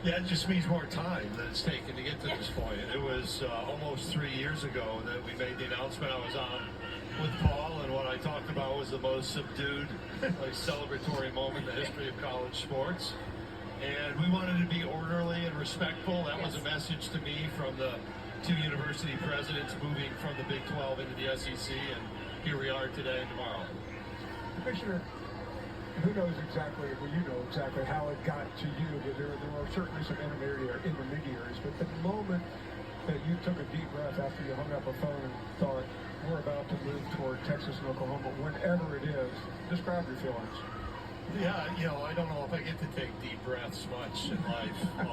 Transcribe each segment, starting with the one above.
Yeah, it just means more time that it's taken to get to this point. It was almost 3 years ago that we made the announcement. I was on with Paul, and what I talked about was the most subdued, like, celebratory moment in the history of college sports. And we wanted to be orderly and respectful. That was a message to me from the two university presidents moving from the Big 12 into the SEC, and here we are today and tomorrow. Commissioner, who knows exactly, well, you know exactly how it got to you, but there are certainly some intermediaries, but the moment that you took a deep breath after you hung up a phone and thought, we're about to move toward Texas and Oklahoma, whenever it is, describe your feelings. Yeah, I don't know if I get to take deep breaths much in life.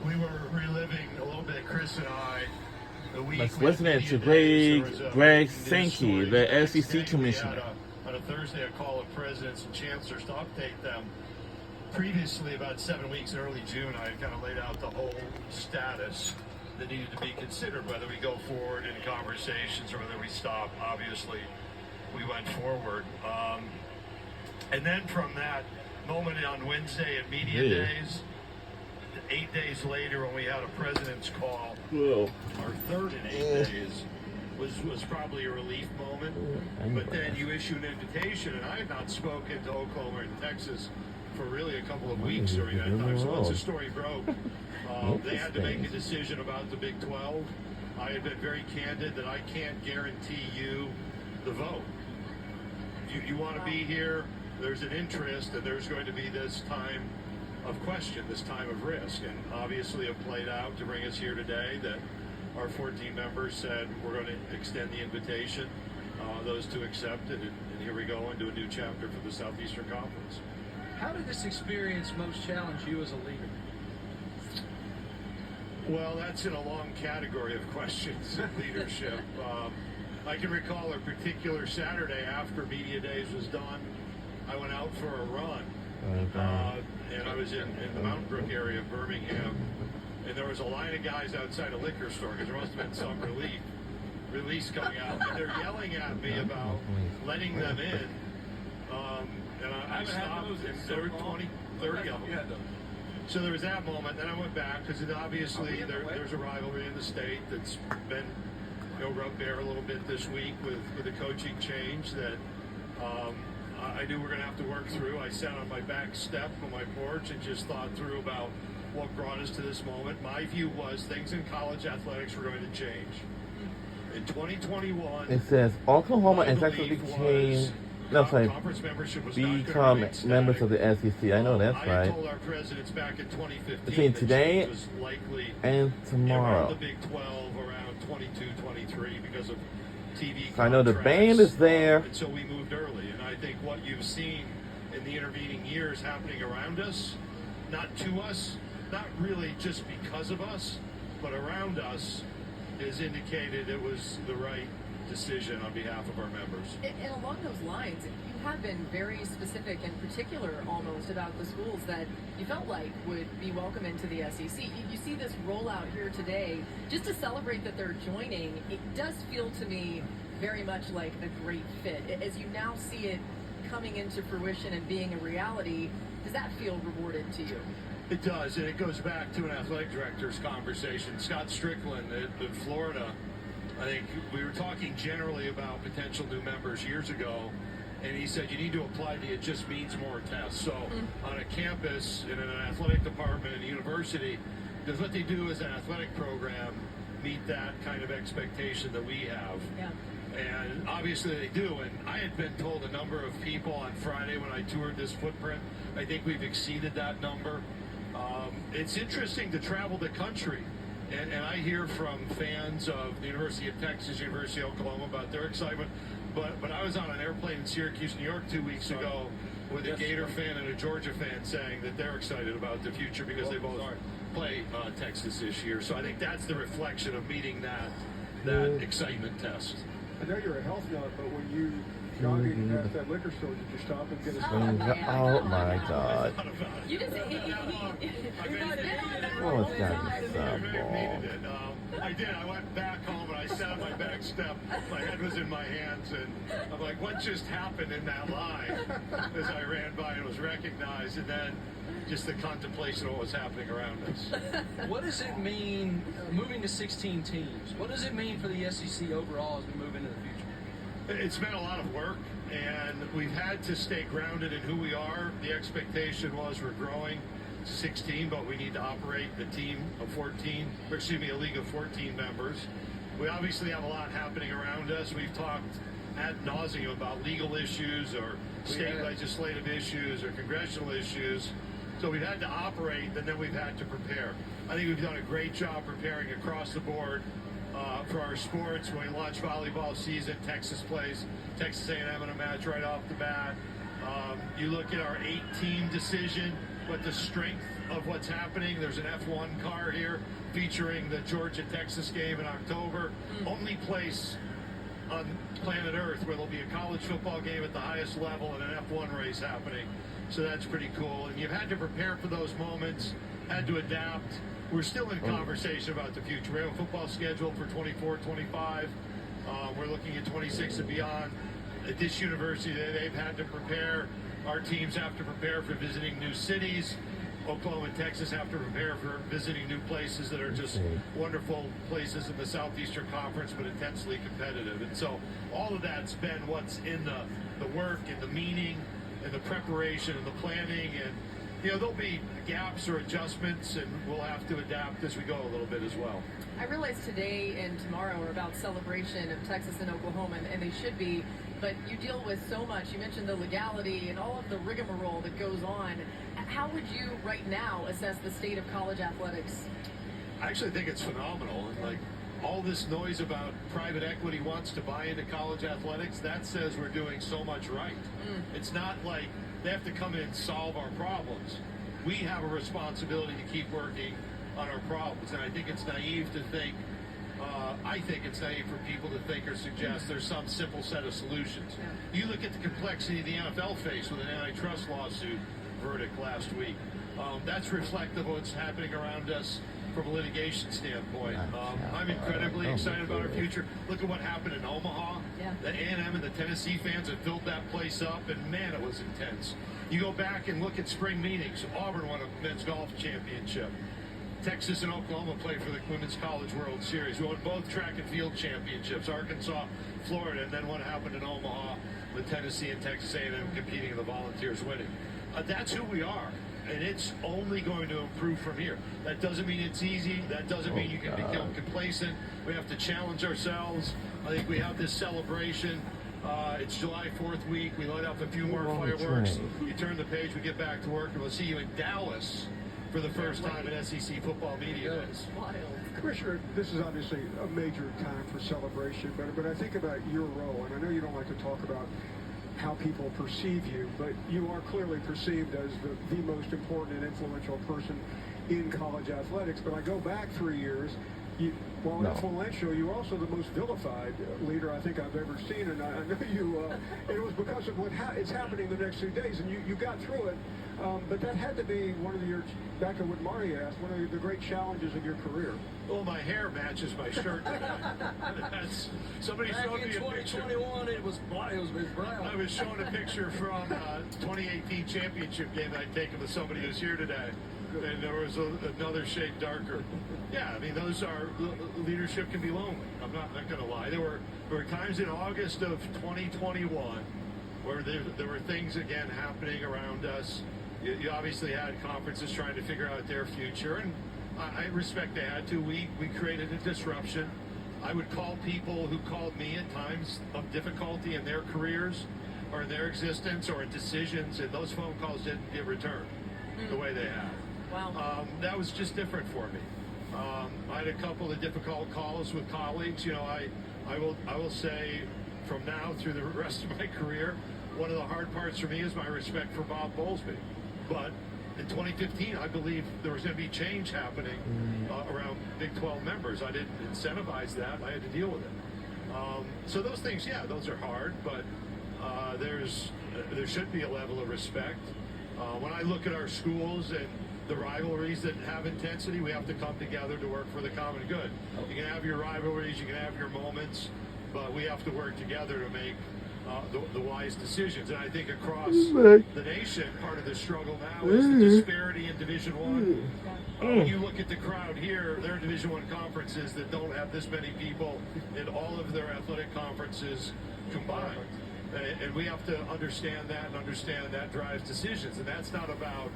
We were reliving a little bit, Chris and I, the week. Let's listen to Greg Sankey, the SEC commissioner. On a Thursday, a call of presidents and chancellors to update them. Previously, about 7 weeks in early June, I had kind of laid out the whole status that needed to be considered, whether we go forward in conversations or whether we stop. Obviously, we went forward. And then from that moment on Wednesday at media days, 8 days later when we had a president's call, our third in 8 days, was probably a relief moment. But then you issue an invitation, and I had not spoken to Oklahoma and Texas for really a couple of weeks during that time. So once the story broke, they had to make a decision about the Big 12. I had been very candid that I can't guarantee you the vote. You want to be here, there's an interest, and there's going to be this time of question, this time of risk. And obviously it played out to bring us here today that our 14 members said we're going to extend the invitation. Those two accepted, and here we go into a new chapter for the Southeastern Conference. How did this experience most challenge you as a leader? Well, that's in a long category of questions of leadership. I can recall a particular Saturday after media days was done. I went out for a run, and I was in the Mountain Brook area of Birmingham, and there was a line of guys outside a liquor store because there must have been some release coming out, and they're yelling at me about letting them in. And I stopped, and there were 20, 30 of them. So there was that moment. Then I went back because obviously there's a rivalry in the state that's been rubbed bare a little bit this week with the coaching change that I knew we're going to have to work through. I sat on my back step on my porch and just thought through about what brought us to this moment. My view was things in college athletics were going to change. In 2021, it says Oklahoma and Texas became become members of the SEC. I know that's right. I told our presidents back in 2015 between today was likely and tomorrow. The Big 12 around 22, 23 because of TV. So I know the band is there. And so we moved early. And I think what you've seen in the intervening years happening around us, not to us, not really just because of us, but around us, has indicated it was the right decision on behalf of our members. And along those lines, you have been very specific and particular almost about the schools that you felt like would be welcome into the SEC. You see this rollout here today, just to celebrate that they're joining, it does feel to me very much like a great fit. As you now see it coming into fruition and being a reality, does that feel rewarded to you? It does, and it goes back to an athletic director's conversation. Scott Strickland in Florida, I think we were talking generally about potential new members years ago, and he said you need to apply the "it just means more" test. So on a campus, in an athletic department in a university, does what they do as an athletic program meet that kind of expectation that we have? Yeah. And obviously they do, and I had been told a number of people on Friday when I toured this footprint, I think we've exceeded that number. It's interesting to travel the country, and I hear from fans of the University of Texas, University of Oklahoma about their excitement, but I was on an airplane in Syracuse, New York 2 weeks ago with a Gator fan and a Georgia fan saying that they're excited about the future because they both play Texas this year. So I think that's the reflection of meeting that excitement test. I know you're a health nut, but when you jogging past that liquor store, did you stop and get a Oh my God. You just Oh, it's got to be I did. I went back home and I sat on my back step. My head was in my hands, and I'm like, what just happened in that line? As I ran by and was recognized, and then just the contemplation of what was happening around us. What does it mean moving to 16 teams? What does it mean for the SEC overall as we move into the future? It's been a lot of work, and we've had to stay grounded in who we are. The expectation was we're growing to 16, but we need to operate the team of 14, or excuse me, a league of 14 members. We obviously have a lot happening around us. We've talked ad nauseum about legal issues or state legislative issues or congressional issues. So we've had to operate, and then we've had to prepare. I think we've done a great job preparing across the board for our sports. When we launch volleyball season, Texas plays Texas A&M in a match right off the bat. You look at our 8-team decision, but the strength of what's happening. There's an F1 car here featuring the Georgia-Texas game in October. Only place on planet Earth where there'll be a college football game at the highest level and an F1 race happening. So that's pretty cool. And you've had to prepare for those moments, had to adapt. We're still in conversation about the future. We have a football schedule for 24-25. We're looking at 26 and beyond. At this university, they've had to prepare. Our teams have to prepare for visiting new cities. Oklahoma and Texas have to prepare for visiting new places that are just wonderful places in the Southeastern Conference, but intensely competitive. And so all of that's been what's in the work and the meaning and the preparation and the planning. And, you know, there'll be gaps or adjustments, and we'll have to adapt as we go a little bit as well. I realize today and tomorrow are about celebration of Texas and Oklahoma, and they should be, but you deal with so much. You mentioned the legality and all of the rigmarole that goes on. How would you right now assess the state of college athletics? I actually think it's phenomenal. And like all this noise about private equity wants to buy into college athletics, that says we're doing so much right. It's not like they have to come in and solve our problems. We have a responsibility to keep working on our problems. And I think it's naive to think, I think it's naive for people to think or suggest there's some simple set of solutions. You look at the complexity the NFL faced with an antitrust lawsuit verdict last week. That's reflective of what's happening around us from a litigation standpoint. I'm incredibly excited about our future. Look at what happened in Omaha. The A&M and the Tennessee fans have filled that place up, and man, it was intense. You go back and look at spring meetings. Auburn won a men's golf championship. Texas and Oklahoma played for the Women's College World Series. We won both track and field championships, Arkansas, Florida, and then what happened in Omaha with Tennessee and Texas A&M competing and the Volunteers winning. That's who we are, and it's only going to improve from here. That doesn't mean it's easy. That doesn't mean you can become complacent. We have to challenge ourselves. I think we have this celebration. It's July 4th week. We light up a few more fireworks. You turn the page, we get back to work, and we'll see you in Dallas for the first time at SEC Football Media Days. Commissioner, this is obviously a major time for celebration, but I think about your role, and I know you don't like to talk about how people perceive you, but you are clearly perceived as the most important and influential person in college athletics. But I go back 3 years, while influential, you're also the most vilified leader I think I've ever seen, and I know you, it was because of what it's happening the next 2 days, and you got through it. But that had to be one of your, back to what Marty asked, one of the great challenges of your career. Well, my hair matches my shirt today. Somebody Back showed in me a picture. 2021, it was brown. I was showing a picture from 2018 championship game that I'd taken with somebody who's here today. And there was another shade darker. Yeah, I mean, those are, leadership can be lonely. I'm not going to lie. There were times in August of 2021 where there were things again happening around us. You obviously had conferences trying to figure out their future, and I respect they had to. We created a disruption. I would call people who called me at times of difficulty in their careers or in their existence or in decisions, and those phone calls didn't get returned the way they had. Wow. That was just different for me. I had a couple of difficult calls with colleagues. You know, I will say from now through the rest of my career, one of the hard parts for me is my respect for Bob Bowlesby. But in 2015, I believe there was going to be change happening around Big 12 members. I didn't incentivize that. I had to deal with it. So those things, yeah, those are hard, but there should be a level of respect. When I look at our schools and the rivalries that have intensity, we have to come together to work for the common good. You can have your rivalries, you can have your moments, but we have to work together to make the wise decisions. And I think across the nation, part of the struggle now is the disparity in Division One. When you look at the crowd here, there are Division One conferences that don't have this many people in all of their athletic conferences combined. And we have to understand that, and understand that drives decisions. And that's not about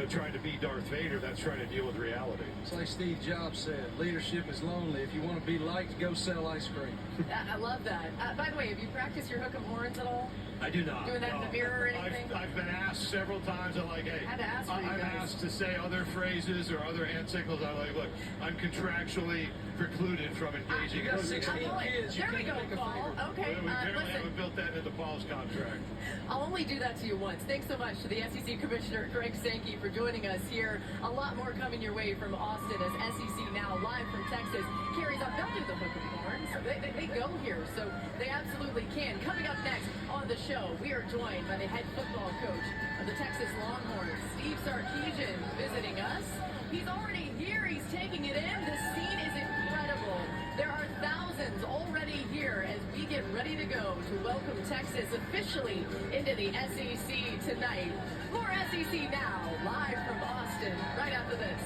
trying to be Darth Vader. That's trying to deal with reality. It's like Steve Jobs said, leadership is lonely. If you want to be liked, go sell ice cream. I love that. By the way, have you practiced your hook 'em horns at all? I do not. Doing that in the mirror or anything? I've been asked several times. I'm like, hey, I had to ask for you I'm guys. asked to say other phrases or other hand signals. I'm like, look, I'm contractually precluded from engaging You got in 16 kids. You There we can't go, make a Paul. favorite. Okay, We apparently listen. haven't built that into Paul's contract. I'll only do that to you once. Thanks so much to the SEC Commissioner Greg Sankey for joining us here. A lot more coming your way from Austin as SEC Now live from Texas carries up. They'll do the hook 'em horns. They go here, so they absolutely can. Coming up next on the show, we are joined by the head football coach of the Texas Longhorns, Steve Sarkisian, visiting us. He's already here. He's taking it in. This scene is incredible. There are thousands already here as we get ready to go to welcome Texas officially into the SEC tonight. More SEC Now, live from Austin, right after this.